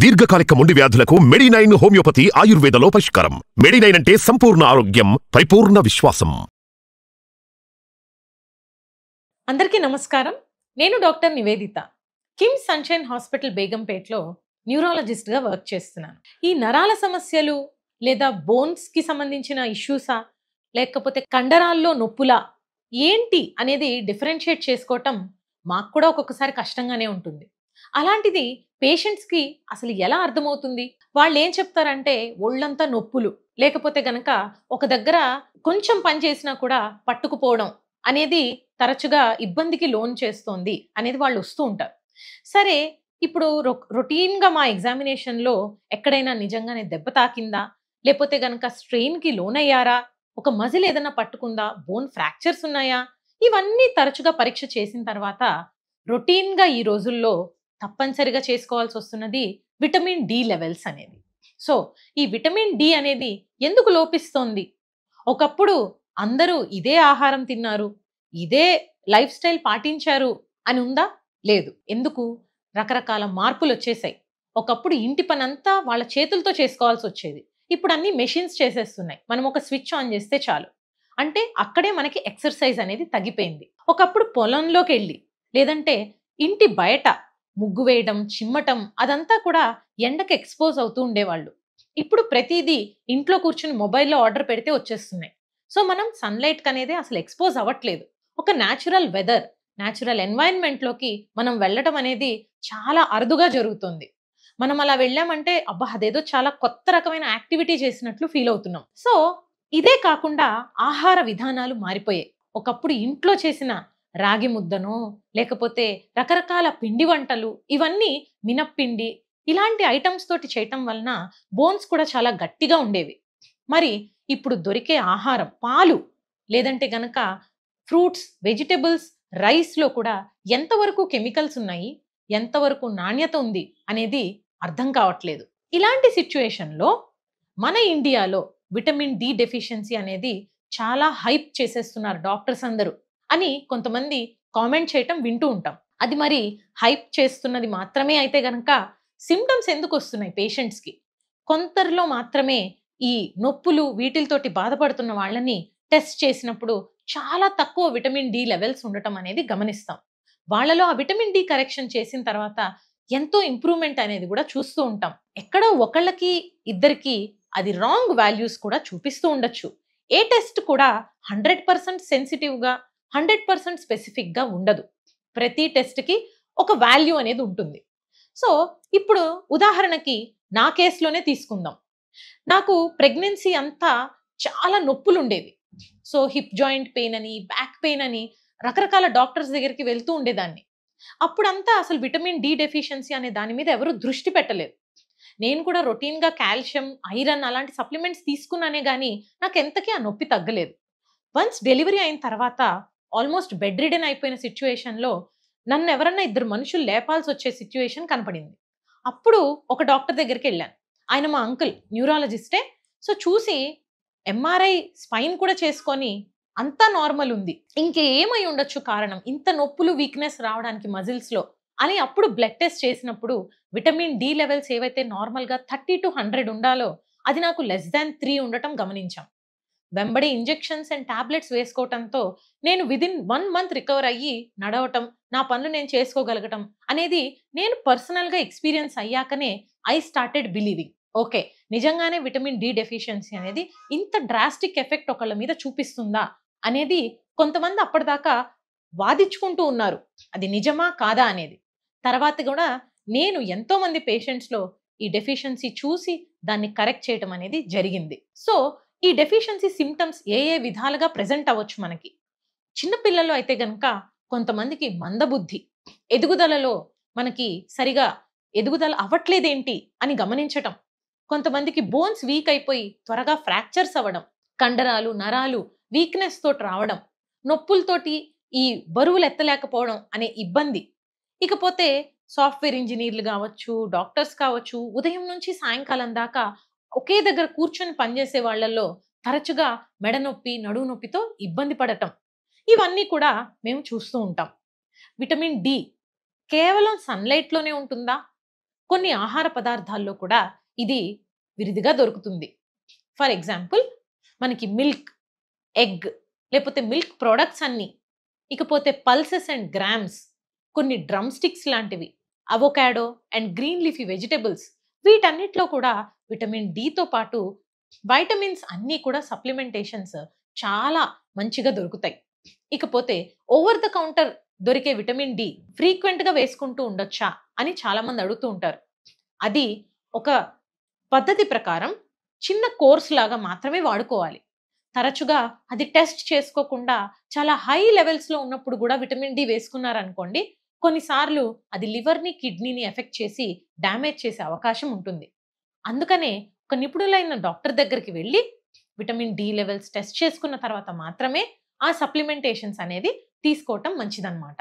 దీర్ఘకాలిక మొండి వ్యాధులకు మెడినైన్ హోమియోపతి ఆయుర్వేదలో పరిష్కారం. మెడినైన్ అంటే సంపూర్ణ ఆరోగ్యం, పరిపూర్ణ విశ్వాసం. అందరికీ నమస్కారం. నేను doctor Nivedita. KIMS sunshine hospital బేగంపేటలో న్యూరాలజిస్ట్గా వర్క్ చేస్తున్నాను. ఈ నరాల సమస్యలు లేదా బోన్స్కి సంబంధించిన ఇష్యూసా లేకపోతే కండరాల్లో నొప్పులా ఏంటి అనేది డిఫరెన్షియేట్ చేసుకోవటం మాకు కూడా ఒక్కొక్కసారి కష్టంగానే ఉంటుంది. అలాంటిది పేషెంట్స్కి అసలు ఎలా అర్థమవుతుంది? వాళ్ళు ఏం చెప్తారంటే ఒళ్ళంతా నొప్పులు, లేకపోతే గనక ఒక దగ్గర కొంచెం పని చేసినా కూడా పట్టుకుపోవడం అనేది తరచుగా ఇబ్బందికి లోన్ చేస్తోంది అనేది వాళ్ళు వస్తూ ఉంటారు. సరే, ఇప్పుడు రొటీన్గా మా ఎగ్జామినేషన్లో ఎక్కడైనా నిజంగానే దెబ్బ తాకిందా, లేకపోతే గనక స్ట్రెయిన్కి లోన్ అయ్యారా, ఒక మజిల్ ఏదైనా పట్టుకుందా, బోన్ ఫ్రాక్చర్స్ ఉన్నాయా, ఇవన్నీ తరచుగా పరీక్ష చేసిన తర్వాత రొటీన్గా ఈ రోజుల్లో తప్పనిసరిగా చేసుకోవాల్సి వస్తున్నది విటమిన్ డి లెవెల్స్ అనేది. సో ఈ విటమిన్ డి అనేది ఎందుకు లోపిస్తోంది? ఒకప్పుడు అందరూ ఇదే ఆహారం తిన్నారు, ఇదే లైఫ్ స్టైల్ పాటించారు అని ఉందా? లేదు. ఎందుకు? రకరకాల మార్పులు వచ్చేసాయి. ఒకప్పుడు ఇంటి పని అంతా వాళ్ళ చేతులతో చేసుకోవాల్సి వచ్చేది. ఇప్పుడు అన్ని మెషిన్స్ చేసేస్తున్నాయి. మనం ఒక స్విచ్ ఆన్ చేస్తే చాలు. అంటే అక్కడే మనకి ఎక్సర్సైజ్ అనేది తగ్గిపోయింది. ఒకప్పుడు పొలంలోకి వెళ్ళి లేదంటే ఇంటి బయట ముగ్గు వేయడం, చిమ్మటం అదంతా కూడా ఎండకి ఎక్స్పోజ్ అవుతూ ఉండేవాళ్ళు. ఇప్పుడు ప్రతిదీ ఇంట్లో కూర్చుని మొబైల్లో ఆర్డర్ పెడితే వచ్చేస్తున్నాయి. సో మనం సన్లైట్ అనేది అసలు ఎక్స్పోజ్ అవ్వట్లేదు. ఒక న్యాచురల్ వెదర్, న్యాచురల్ ఎన్వైరన్మెంట్లోకి మనం వెళ్ళటం అనేది చాలా అరుదుగా జరుగుతుంది. మనం అలా వెళ్ళామంటే అబ్బా అదేదో చాలా కొత్త రకమైన యాక్టివిటీ చేసినట్లు ఫీల్ అవుతున్నాం. సో ఇదే కాకుండా ఆహార విధానాలు మారిపోయాయి. ఒకప్పుడు ఇంట్లో చేసిన రాగి ముద్దనో లేకపోతే రకరకాల పిండి వంటలు, ఇవన్నీ మినప్పిండి ఇలాంటి ఐటమ్స్ తోటి చేయటం వలన బోన్స్ కూడా చాలా గట్టిగా ఉండేవి. మరి ఇప్పుడు దొరికే ఆహారం, పాలు లేదంటే గనక ఫ్రూట్స్, వెజిటబుల్స్, రైస్లో కూడా ఎంతవరకు కెమికల్స్ ఉన్నాయి, ఎంతవరకు నాణ్యత ఉంది అనేది అర్థం కావట్లేదు. ఇలాంటి సిచ్యువేషన్లో మన ఇండియాలో విటమిన్ డి డెఫిషియన్సీ అనేది చాలా హైప్ చేసేస్తున్నారు డాక్టర్స్ అందరూ అని కొంతమంది కామెంట్ చేయటం వింటూ ఉంటాం. అది మరి హైప్ చేస్తున్నది మాత్రమే అయితే గనక సిమ్టమ్స్ ఎందుకు వస్తున్నాయి పేషెంట్స్కి? కొందరిలో మాత్రమే ఈ నొప్పులు వీటితోటి బాధపడుతున్న వాళ్ళని టెస్ట్ చేసినప్పుడు చాలా తక్కువ విటమిన్ డి లెవెల్స్ ఉండటం అనేది గమనిస్తాం. వాళ్ళలో ఆ విటమిన్ డి కరెక్షన్ చేసిన తర్వాత ఎంతో ఇంప్రూవ్మెంట్ అనేది కూడా చూస్తూ ఉంటాం. ఎక్కడో ఒకళ్ళకి ఇద్దరికి అది రాంగ్ వాల్యూస్ కూడా చూపిస్తూ ఉండొచ్చు. ఏ టెస్ట్ కూడా 100% సెన్సిటివ్గా 100% స్పెసిఫిక్గా ఉండదు. ప్రతి టెస్ట్కి ఒక వాల్యూ అనేది ఉంటుంది. సో ఇప్పుడు ఉదాహరణకి నా కేసులోనే తీసుకుందాం. నాకు ప్రెగ్నెన్సీ అంతా చాలా నొప్పులు ఉండేవి. సో హిప్ జాయింట్ పెయిన్ అని, బ్యాక్ పెయిన్ అని రకరకాల డాక్టర్స్ దగ్గరికి వెళ్తూ ఉండేదాన్ని. అప్పుడంతా అసలు విటమిన్ డి డెఫిషియన్సీ అనే దాని మీద ఎవరు దృష్టి పెట్టలేదు. నేను కూడా రొటీన్గా కాల్షియం, ఐరన్ అలాంటి సప్లిమెంట్స్ తీసుకున్నానే కానీ నాకు ఎంతకీ ఆ నొప్పి తగ్గలేదు. వన్స్ డెలివరీ అయిన తర్వాత ఆల్మోస్ట్ బెడ్ రిడెన్ అయిపోయిన సిచ్యువేషన్లో నన్ను ఎవరన్నా ఇద్దరు మనుషులు లేపాల్సి వచ్చే సిచ్యువేషన్ కనపడింది. అప్పుడు ఒక డాక్టర్ దగ్గరికి వెళ్ళాను. ఆయన మా అంకుల్, న్యూరాలజిస్టే. సో చూసి ఎంఆర్ఐ స్పైన్ కూడా చేసుకొని అంతా నార్మల్ ఉంది, ఇంకేమై ఉండొచ్చు కారణం ఇంత నొప్పులు, వీక్నెస్ రావడానికి మజిల్స్లో అని అప్పుడు బ్లడ్ టెస్ట్ చేసినప్పుడు విటమిన్ డి లెవెల్స్ ఏవైతే నార్మల్గా 30 to 100 ఉండాలో అది నాకు <3 ఉండటం గమనించాం. వెంబడి ఇంజెక్షన్స్ అండ్ టాబ్లెట్స్ వేసుకోవటంతో నేను విదిన్ 1 month రికవర్ అయ్యి నడవటం, నా పనులు నేను చేసుకోగలగటం అనేది నేను పర్సనల్గా ఎక్స్పీరియన్స్ అయ్యాకనే ఐ స్టార్టెడ్ బిలీవింగ్. ఓకే, నిజంగానే విటమిన్ డి డెఫిషియన్సీ అనేది ఇంత డ్రాస్టిక్ ఎఫెక్ట్ ఒకళ్ళ మీద చూపిస్తుందా అనేది కొంతమంది అప్పటిదాకా వాదించుకుంటూ ఉన్నారు, అది నిజమా కాదా అనేది. తర్వాత కూడా నేను ఎంతో మంది పేషెంట్స్లో ఈ డెఫిషియన్సీ చూసి దాన్ని కరెక్ట్ చేయటం అనేది జరిగింది. సో ఈ డెఫిషియన్సీ సిమ్టమ్స్ ఏ ఏ విధాలుగా ప్రెజెంట్ అవ్వచ్చు మనకి? చిన్నపిల్లల్లో అయితే గనక కొంతమందికి మందబుద్ధి, ఎదుగుదలలో మనకి సరిగా ఎదుగుదల అవ్వట్లేదేంటి అని గమనించటం, కొంతమందికి బోన్స్ వీక్ అయిపోయి త్వరగా ఫ్రాక్చర్స్ అవ్వడం, కండరాలు, నరాలు వీక్నెస్ తోటి రావడం, నొప్పులతోటి ఈ బరువులు ఎత్తలేకపోవడం అనే ఇబ్బంది. ఇకపోతే సాఫ్ట్వేర్ ఇంజనీర్లు కావచ్చు, డాక్టర్స్ కావచ్చు, ఉదయం నుంచి సాయంకాలం దాకా ఒకే దగ్గర కూర్చొని పనిచేసే వాళ్ళల్లో తరచుగా మెడ నొప్పి, నడుము నొప్పితో ఇబ్బంది పడటం, ఇవన్నీ కూడా మేము చూస్తూ ఉంటాం. విటమిన్ డి కేవలం సన్లైట్లోనే ఉంటుందా? కొన్ని ఆహార పదార్థాల్లో కూడా ఇది విరిదిగా దొరుకుతుంది. ఫర్ ఎగ్జాంపుల్ మనకి మిల్క్, ఎగ్, లేకపోతే మిల్క్ ప్రొడక్ట్స్ అన్నీ, ఇకపోతే పల్సెస్ అండ్ గ్రామ్స్, కొన్ని డ్రమ్ స్టిక్స్ లాంటివి, avocado and green leafy vegetables, వీటన్నిటిలో కూడా విటమిన్ డితో పాటు వైటమిన్స్ అన్నీ కూడా సప్లిమెంటేషన్స్ చాలా మంచిగా దొరుకుతాయి. ఇకపోతే ఓవర్ ద కౌంటర్ దొరికే విటమిన్ డి ఫ్రీక్వెంట్గా వేసుకుంటూ ఉండొచ్చా అని చాలామంది అడుగుతూ ఉంటారు. అది ఒక పద్ధతి ప్రకారం చిన్న కోర్స్ లాగా మాత్రమే వాడుకోవాలి. తరచుగా అది టెస్ట్ చేసుకోకుండా చాలా హై లెవెల్స్లో ఉన్నప్పుడు కూడా విటమిన్ డి వేసుకున్నారనుకోండి, కొన్నిసార్లు అది లివర్ని, కిడ్నీని ఎఫెక్ట్ చేసి డ్యామేజ్ చేసే అవకాశం ఉంటుంది. అందుకనే ఒక నిపుణులైన డాక్టర్ దగ్గరికి వెళ్ళి విటమిన్ డి లెవెల్స్ టెస్ట్ చేసుకున్న తర్వాత మాత్రమే ఆ సప్లిమెంటేషన్స్ అనేది తీసుకోవటం మంచిదన్నమాట.